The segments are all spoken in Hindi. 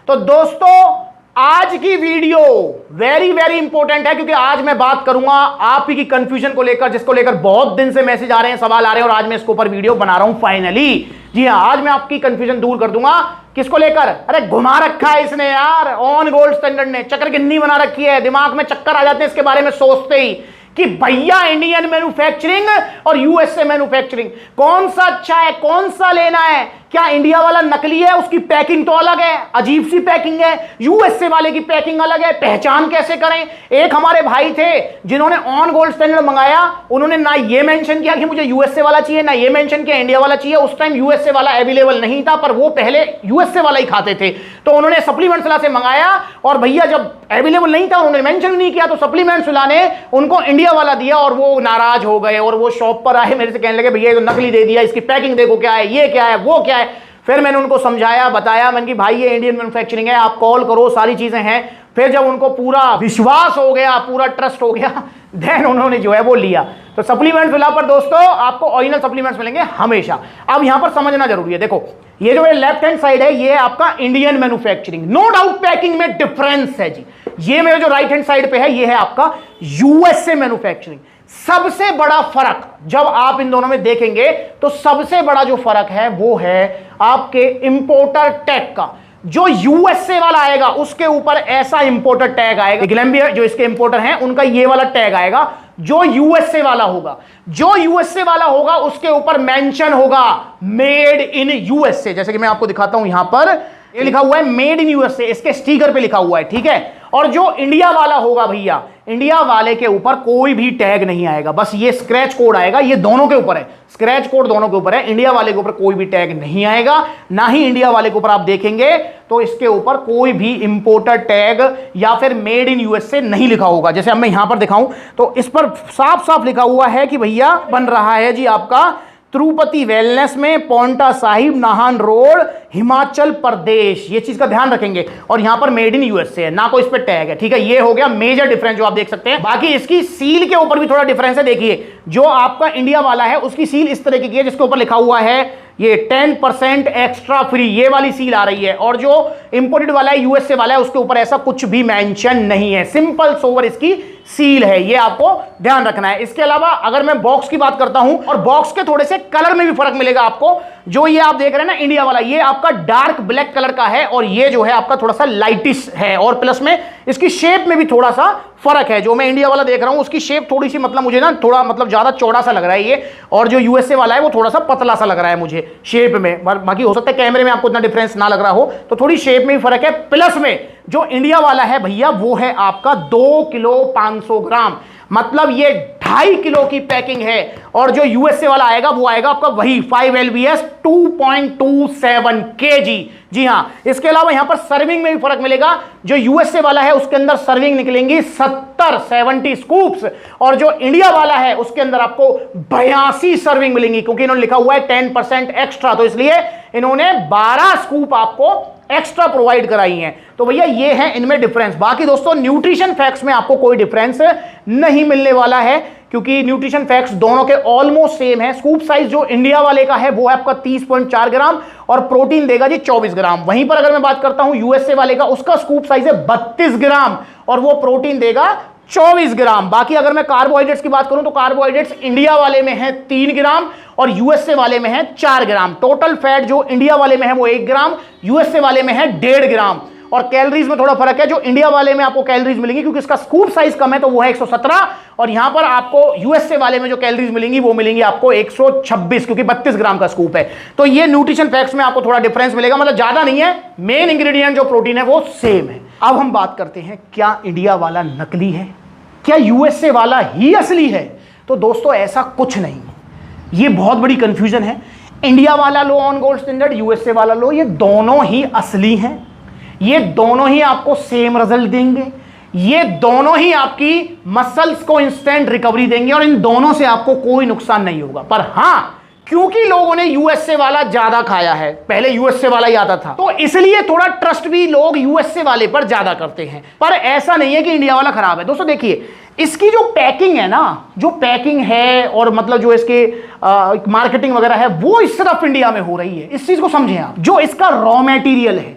तो दोस्तों आज की वीडियो वेरी वेरी इंपॉर्टेंट है, क्योंकि आज मैं बात करूंगा आप ही की कंफ्यूजन को लेकर, जिसको लेकर बहुत दिन से मैसेज आ रहे हैं, सवाल आ रहे हैं, और आज मैं इसके ऊपर वीडियो बना रहा हूं फाइनली। जी हां, आज मैं आपकी कंफ्यूजन दूर कर दूंगा। किसको लेकर? अरे घुमा रखा है इसने यार, ऑन गोल्ड स्टैंडर्ड ने चक्कर गिन्नी बना रखी है, दिमाग में चक्कर आ जाते हैं इसके बारे में सोचते ही कि भैया इंडियन मैन्युफैक्चरिंग और यूएसए मैन्युफैक्चरिंग कौन सा अच्छा है, कौन सा लेना है। क्या इंडिया वाला नकली है, उसकी पैकिंग तो अलग है, अजीब सी पैकिंग है, यूएसए वाले की पैकिंग अलग है, पहचान कैसे करें। एक हमारे भाई थे जिन्होंने ऑन गोल्ड स्टैंडर्ड मंगाया, उन्होंने ना ये मेंशन किया कि मुझे यूएसए वाला चाहिए, ना ये मेंशन किया इंडिया वाला चाहिए। उस टाइम यूएसए वाला अवेलेबल नहीं था, पर वो पहले यूएसए वाला ही खाते थे, तो उन्होंने सप्लीमेंट्स वाला से मंगाया, और भैया जब अवेलेबल नहीं था उन्होंने मेंशन नहीं किया, तो सप्लीमेंट्स वाला ने उनको इंडिया वाला दिया और वो नाराज हो गए, और वो शॉप पर आए मेरे से कहने लगे भैया ये तो नकली दे दिया, इसकी पैकिंग देखो क्या है, ये क्या है, वो क्या है। फिर मैंने उनको समझाया, बताया, मैंने कि भाई ये इंडियन मैन्युफैक्चरिंग है, आप कॉल करो, सारी चीजें हैं। फिर जब उनको पूरा विश्वास हो गया, पूरा ट्रस्ट हो गया, देन उन्होंने जो है वो लिया। तो सप्लीमेंट्स वाला पर दोस्तों आपको ओरिजिनल सप्लीमेंट्स मिलेंगे हमेशा। अब यहां पर समझना जरूरी है, देखो ये जो लेफ्ट हैंड साइड है ये आपका Indian manufacturing, no doubt packing में डिफरेंस है जी। ये मेरे जो राइट हैंड साइड पे है ये है आपका यूएसए मैन्युफैक्चरिंग। सबसे बड़ा फर्क जब आप इन दोनों में देखेंगे तो सबसे बड़ा जो फर्क है वो है आपके इंपोर्टर टैग का। जो यूएसए वाला आएगा उसके ऊपर ऐसा इंपोर्टर टैग आएगा, ग्लैम्बियर जो इसके इंपोर्टर हैं उनका ये वाला टैग आएगा। जो यूएसए वाला होगा, जो यूएसए वाला होगा उसके ऊपर मेंशन होगा मेड इन यूएसए। जैसे कि मैं आपको दिखाता हूं, यहां पर ये लिखा हुआ है मेड इन यूएसए, इसके स्टिकर पे लिखा हुआ है, ठीक है। और जो इंडिया वाला होगा भैया, इंडिया वाले के ऊपर कोई भी टैग नहीं आएगा, बस ये स्क्रैच कोड आएगा। ये दोनों के ऊपर है, स्क्रैच कोड दोनों के ऊपर है। इंडिया वाले के ऊपर कोई भी टैग नहीं आएगा, ना ही इंडिया वाले के ऊपर आप देखेंगे तो इसके ऊपर कोई भी इंपोर्टर टैग या फिर मेड इन यूएसए नहीं लिखा होगा। जैसे अब मैं यहां पर दिखाऊं तो इस पर साफ साफ लिखा हुआ है कि भैया बन रहा है जी आपका तिरुपति वेलनेस में, पौंटा साहिब, नाहन रोड, हिमाचल प्रदेश। ये चीज का ध्यान रखेंगे। और यहां पर मेड इन यूएसए है, ना कोई इस पे टैग है, ठीक है। ये हो गया मेजर डिफरेंस जो आप देख सकते हैं। बाकी इसकी सील के ऊपर भी थोड़ा डिफरेंस है। देखिए जो आपका इंडिया वाला है उसकी सील इस तरह की है जिसके ऊपर लिखा हुआ है ये 10% एक्स्ट्रा फ्री, ये वाली सील आ रही है। और जो इंपोर्टेड वाला है यूएसए वाला है उसके ऊपर ऐसा कुछ भी मेंशन नहीं है, सिंपल सोवर इसकी सील है। ये आपको ध्यान रखना है। इसके अलावा अगर मैं बॉक्स की बात करता हूं, और बॉक्स के थोड़े से कलर में भी फर्क मिलेगा आपको। जो ये आप देख रहे हैं ना इंडिया वाला, ये आपका डार्क ब्लैक कलर का है, और ये जो है आपका थोड़ा सा लाइटिश है, और प्लस में इसकी शेप में भी थोड़ा सा फर्क है। जो मैं इंडिया वाला देख रहा हूं उसकी शेप थोड़ी सी मतलब मुझे ना थोड़ा मतलब ज्यादा चौड़ा सा लग रहा है ये, और जो यूएसए वाला है वो थोड़ा सा पतला सा लग रहा है मुझे शेप में। बाकी हो सकता है कैमरे में आपको इतना डिफरेंस ना लग रहा हो, तो थोड़ी शेप में भी फर्क है। प्लस में जो इंडिया वाला है भैया वो है आपका 2 किलो 500 ग्राम, मतलब ये 2.5 किलो की पैकिंग है। और जो यूएसए वाला आएगा वो आएगा आपका वही 5 LBS 2.27 kg। जी हां, इसके अलावा यहां पर सर्विंग में भी फर्क मिलेगा। जो यूएसए वाला है उसके अंदर सर्विंग निकलेंगी 70 स्कूप्स, और जो इंडिया वाला है उसके अंदर आपको 82 सर्विंग मिलेंगी, क्योंकि इन्होंने लिखा हुआ है 10% एक्स्ट्रा, तो इसलिए इन्होंने 12 स्कूप आपको एक्स्ट्रा प्रोवाइड कराई हैं। तो भैया ये है इनमें डिफरेंस। बाकी दोस्तों न्यूट्रिशन फैक्ट्स में आपको कोई डिफरेंस नहीं मिलने वाला है, क्योंकि न्यूट्रिशन फैक्ट्स दोनों के ऑलमोस्ट सेम है। स्कूप साइज जो इंडिया वाले का है वो है आपका 30.4 ग्राम, और प्रोटीन देगा जी 24 ग्राम। वहीं पर अगर मैं बात करता हूं यूएसए वाले का, उसका स्कूप साइज है 32 ग्राम, और वो प्रोटीन देगा 24 ग्राम। बाकी अगर मैं कार्बोहाइड्रेट्स की बात करूं तो कार्बोहाइड्रेट्स इंडिया वाले में है 3 ग्राम और यूएसए वाले में है 4 ग्राम। टोटल फैट जो इंडिया वाले में है वो 1 ग्राम, यूएसए वाले में है 1.5 ग्राम। और कैलोरीज में थोड़ा फर्क है, जो इंडिया वाले में आपको कैलोरीज मिलेंगी क्योंकि इसका स्कूप साइज कम है तो वो है 117, और यहां पर आपको यूएसए वाले में जो कैलोरीज मिलेंगी वो मिलेंगी आपको 126, क्योंकि 32 ग्राम का स्कूप है। तो ये न्यूट्रिशन फैक्ट्स में आपको थोड़ा डिफरेंस मिलेगा, मतलब ज्यादा नहीं है, मेन इंग्रेडिएंट जो प्रोटीन है वो सेम है। अब हम बात करते हैं क्या इंडिया वाला नकली है, क्या यूएसए वाला ही असली है। तो दोस्तों ऐसा कुछ नहीं, ये बहुत बड़ी कंफ्यूजन है। इंडिया वाला लो ऑन गोल्ड स्टैंडर्ड, यूएसए वाला लो, ये दोनों ही असली हैं, ये दोनों ही आपको सेम रिजल्ट देंगे, ये दोनों ही आपकी मसल्स को इंस्टेंट रिकवरी देंगे, और इन दोनों से आपको कोई नुकसान नहीं होगा। पर हां, क्योंकि लोगों ने यूएसए वाला ज्यादा खाया है, पहले यूएसए वाला ही आता था, तो इसलिए थोड़ा ट्रस्ट भी लोग यूएसए वाले पर ज्यादा करते हैं। पर ऐसा नहीं है कि इंडिया वाला खराब है। दोस्तों देखिए इसकी जो पैकिंग है ना, जो पैकिंग है और मतलब जो इसके मार्केटिंग वगैरह है वो इस तरफ इंडिया में हो रही है। इस चीज को समझें आप। जो इसका रॉ मटेरियल है,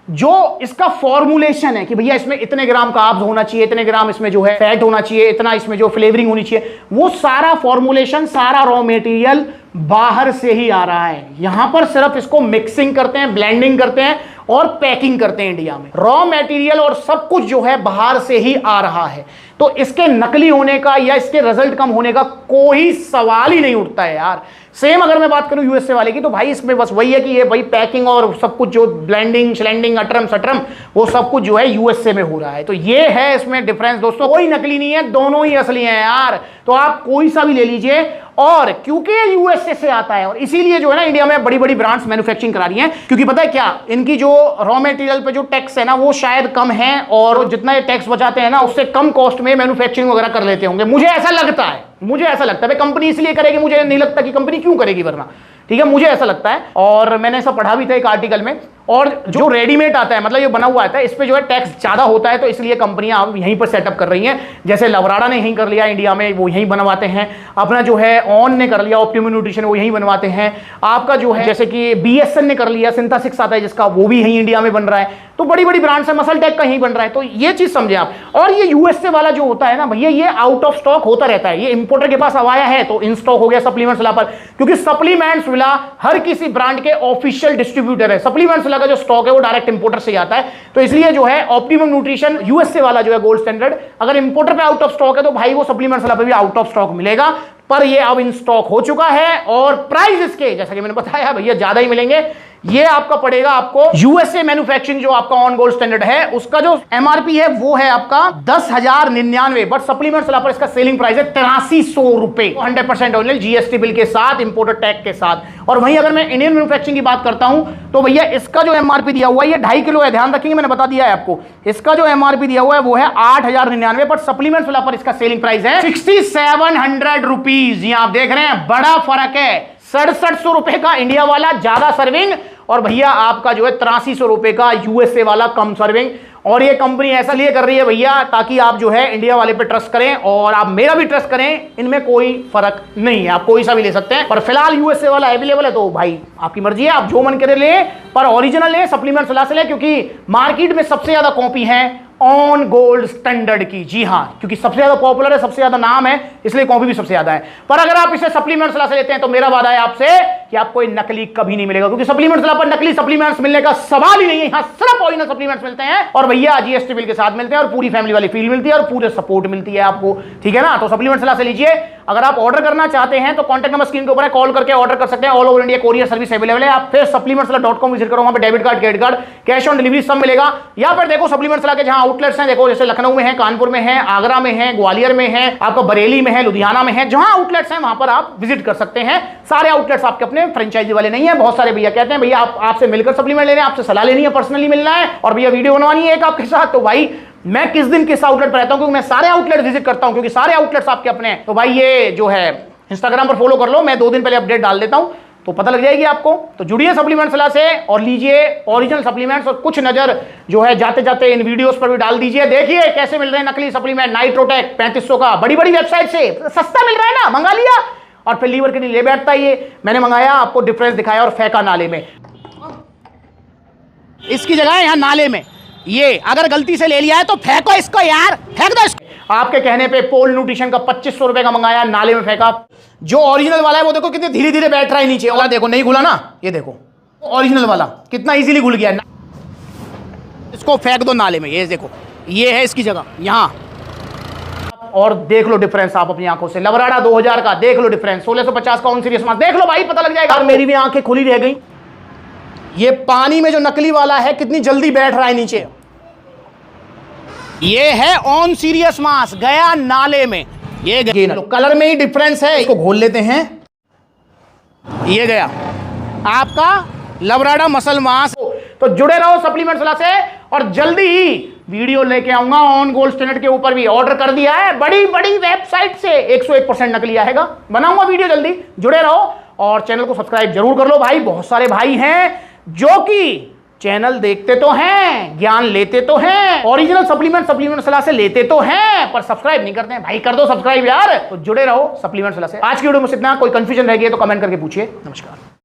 जो इसका फॉर्मुलेशन है कि भैया इसमें इतने ग्राम कार्ब्स होना चाहिए, इतने ग्राम इसमें जो है फैट होना चाहिए, इतना इसमें जो फ्लेवरिंग होनी चाहिए, वो सारा फॉर्मुलेशन, सारा रॉ मटेरियल बाहर से ही आ रहा है। यहां पर सिर्फ इसको मिक्सिंग करते हैं, ब्लेंडिंग करते हैं और पैकिंग करते हैं इंडिया में। रॉ मटेरियल और सब कुछ जो है बाहर से ही आ रहा है, तो इसके नकली होने का या इसके रिजल्ट कम होने का कोई सवाल ही नहीं उठता है यार। सेम अगर मैं बात करूं यूएसए वाले की, तो भाई इसमें बस वही है कि ये भाई पैकिंग और सब कुछ जो ब्लेंडिंग श्लेंडिंग अटरम सटरम वो सब कुछ जो है यूएसए में हो रहा है। तो ये है इसमें डिफरेंस दोस्तों, कोई नकली नहीं है, दोनों ही असली हैं यार। तो आप कोई सा भी ले लीजिए, और क्योंकि ये यूएसए से आता है और इसीलिए जो है ना इंडिया में बड़ी बड़ी ब्रांड्स मैन्युफैक्चरिंग करा रही हैं, क्योंकि पता है क्या, इनकी जो रॉ मटेरियल पे जो टैक्स है ना वो शायद कम है, और जितना ये टैक्स बचाते हैं ना उससे कम कॉस्ट में मैन्युफैक्चरिंग वगैरह कर लेते होंगे, मुझे ऐसा लगता है। मुझे ऐसा लगता है कंपनी इसलिए करेगी, मुझे नहीं लगता कि कंपनी क्यों करेगी वरना, ठीक है, मुझे ऐसा लगता है। और मैंने ऐसा पढ़ा भी था एक आर्टिकल में। और जो रेडीमेड आता है, मतलब ये बना हुआ आता है, इस पे जो है टैक्स ज्यादा होता है, तो इसलिए कंपनियां अब यहीं पर सेटअप कर रही हैं। जैसे लवराडा ने यहीं कर लिया इंडिया में, वो यहीं बनवाते हैं। अपना जो है ऑन ने कर लिया, ऑप्टिमम न्यूट्रिशन, वो यहीं बनवाते हैं। आपका जो है जैसे कि बीएसएन ने कर लिया, सिंथेसिक्स आता है जिसका, वो भी यहीं इंडिया में बन रहा है। तो बड़ी बड़ी ब्रांड्स है, मसल टेक का यहीं बन रहा है। तो ये चीज समझे आप। और ये यूएसए वाला जो होता है ना भैया, ये आउट ऑफ स्टॉक होता रहता है। ये इंपोर्टर के पास आया है तो इन स्टॉक हो गया सप्लीमेंट्स विला पर, क्योंकि सप्लीमेंट्स विला हर किसी ब्रांड के ऑफिशियल डिस्ट्रीब्यूटर है। सप्लीमेंट्स विला का जो स्टॉक है वो डायरेक्ट इंपोर्टर से आता है, तो इसलिए जो है ऑप्टिमम न्यूट्रिशन यूएसए वाला जो है गोल्ड स्टैंडर्ड, अगर इंपोर्टर पे आउट ऑफ स्टॉक है तो भाई वो सप्लीमेंट्स वाला पे भी आउट ऑफ स्टॉक मिलेगा। पर ये अब इन स्टॉक हो चुका है, और प्राइस इसके जैसा कि मैंने बताया भैया ज्यादा ही मिलेंगे। ये आपका पड़ेगा आपको यूएसए मैन्युफैक्चरिंग जो आपका ऑन गोल्ड स्टैंडर्ड है उसका जो एमआरपी है वो है आपका 10,099, बट सप्लीमेंट्स वाला पर इसका सेलिंग प्राइस है 8300 रुपए, 100% ओरिजिनल जीएसटी बिल के साथ, इंपोर्टर टैग के साथ। और वहीं अगर मैं इंडियन मैन्युफैक्चरिंग की बात करता हूं तो भैया इसका जो एमआरपी दिया हुआ है ये 2.5 किलो है, ध्यान रखेंगे, मैंने बता दिया है आपको। इसका जो एमआरपी दिया हुआ है वो है 8,099, बट सप्लीमेंट्स वाला पर इसका सेलिंग प्राइस है 6,700 रुपीज। ये आप देख रहे हैं बड़ा फर्क है, 6700 रुपए का इंडिया वाला ज्यादा सर्विंग, और भैया आपका जो है 8300 रुपए का यूएसए वाला कम सर्विंग। और ये कंपनी ऐसा लिए कर रही है भैया ताकि आप जो है इंडिया वाले पे ट्रस्ट करें और आप मेरा भी ट्रस्ट करें, इनमें कोई फर्क नहीं है, आप कोई सा भी ले सकते हैं। पर फिलहाल यूएसए वाला अवेलेबल है तो भाई आपकी मर्जी है, आप जो मन करे ले, पर ओरिजिनल ले, सप्लीमेंट्स वाला से ले, क्योंकि मार्केट में सबसे ज्यादा कॉपी है ऑन गोल्ड स्टैंडर्ड की। जी हां, क्योंकि सबसे ज्यादा पॉपुलर है, सबसे ज्यादा नाम है, इसलिए कॉपी भी सबसे ज्यादा है। पर अगर आप इसे सप्लीमेंट्स से लेते हैं तो मेरा वादा है आपसे कि आपको नकली कभी नहीं मिलेगा, क्योंकि सप्लीमेंट्स पर नकली सप्लीमेंट्स मिलने का सवाल ही नहीं है। यहां सिर्फ ओरिजिनल सप्लीमेंट्स मिलते हैं, और भैया जीएसटी बिल के साथ मिलते हैं, और पूरी फैमिली वाली फील मिलती है, और पूरे सपोर्ट मिलती है आपको, ठीक है ना। तो सप्लीमेंट्स से लीजिए। अगर आप ऑर्डर करना चाहते हैं तो कॉन्टैक्ट नंबर स्क्रीन के ऊपर है, कॉल करके ऑर्डर कर सकते हैं। All over India courier service available है। आप फिर supplementsala.com विजिट करो, वहां पे debit card, credit card, cash on delivery सब मिलेगा। या फिर देखो सप्लीमेंट्स के जहां आउटलेट्स हैं, देखो जैसे लखनऊ में है, कानपुर में है, आगरा में है, ग्वालियर में है, आपका बरेली में है, लुधियाना में है, जहां आउटलेट्स हैं वहां पर आप विजिट कर सकते हैं। सारे आउटलेट्स आपके अपने फ्रेंचाइजी वाले नहीं है। बहुत सारे भैया कहते हैं भैया आपसे मिलकर सप्लीमेंट लेने, आपसे सलाह लेनी है, पर्सनली मिलना है, और भैया वीडियो बनवानी है एक आपके साथ। तो भाई मैं किस दिन किस आउटलेट पर रहता हूं, क्योंकि मैं सारे आउटलेट विजिट करता हूं, क्योंकि सारे आउटलेट्स आपके अपने हैं। तो भाई ये जो है इंस्टाग्राम पर फॉलो कर लो, मैं 2 दिन पहले अपडेट डाल देता हूं तो पता लग जाएगी आपको। तो जुड़िए सप्लीमेंट्स वाला से और लीजिए ओरिजिनल सप्लीमेंट्स, और कुछ नजर जो है जाते जाते इन वीडियोस पर भी डाल दीजिए। देखिए कैसे मिल रहे हैं नकली सप्लीमेंट। नाइट्रोटेक 3500 का, बड़ी बड़ी वेबसाइट से सस्ता मिल रहा है ना, मंगा लिया और फिर लीवर के लिए ले बैठता है। ये मैंने मंगाया, आपको डिफरेंस दिखाया और फेंका नाले में। इसकी जगह है यहाँ नाले में। ये अगर गलती से ले लिया है तो फेंको इसको यार, फेंक दो इसको। आपके कहने पे पोल न्यूट्रिशन का 2500 रुपए का मंगाया, नाले में फेंका। जो ओरिजिनल वाला है वो देखो कितने धीरे धीरे बैठ रहा है नीचे वाला, देखो नहीं घुला ना, ये देखो ओरिजिनल वाला कितना इजीली घुल गया। इसको फेंक दो नाले में, ये देखो ये है इसकी जगह यहां। और देख लो डिफरेंस आप अपनी आंखों से। लवराडा 2000 का देख लो डिफरेंस, 1650 का ऑन सीरीज मास देख लो भाई, पता लग जाएगा। और मेरी भी आंखें खुली रह गई। ये पानी में जो नकली वाला है कितनी जल्दी बैठ रहा है नीचे। ये है ऑन सीरियस मास, गया नाले में, ये गया। कलर में ही डिफरेंस है, इसको घोल लेते हैं। ये गया आपका लवराडा मसल मास। तो जुड़े रहो सप्लीमेंट्स वाला से, और जल्दी ही वीडियो लेके आऊंगा ऑन गोल्ड स्टैंडर्ड के ऊपर भी। ऑर्डर कर दिया है बड़ी बड़ी वेबसाइट से, 101% नकली आएगा। बनाऊंगा वीडियो जल्दी, जुड़े रहो और चैनल को सब्सक्राइब जरूर कर लो भाई। बहुत सारे भाई हैं जो कि चैनल देखते तो हैं, ज्ञान लेते तो हैं, ओरिजिनल सप्लीमेंट सलाह से लेते तो हैं, पर सब्सक्राइब नहीं करते हैं। भाई कर दो सब्सक्राइब यार। तो जुड़े रहो सप्लीमेंट सलाह से। आज की वीडियो में इतना, कोई कंफ्यूजन रह गई तो कमेंट करके पूछिए। नमस्कार।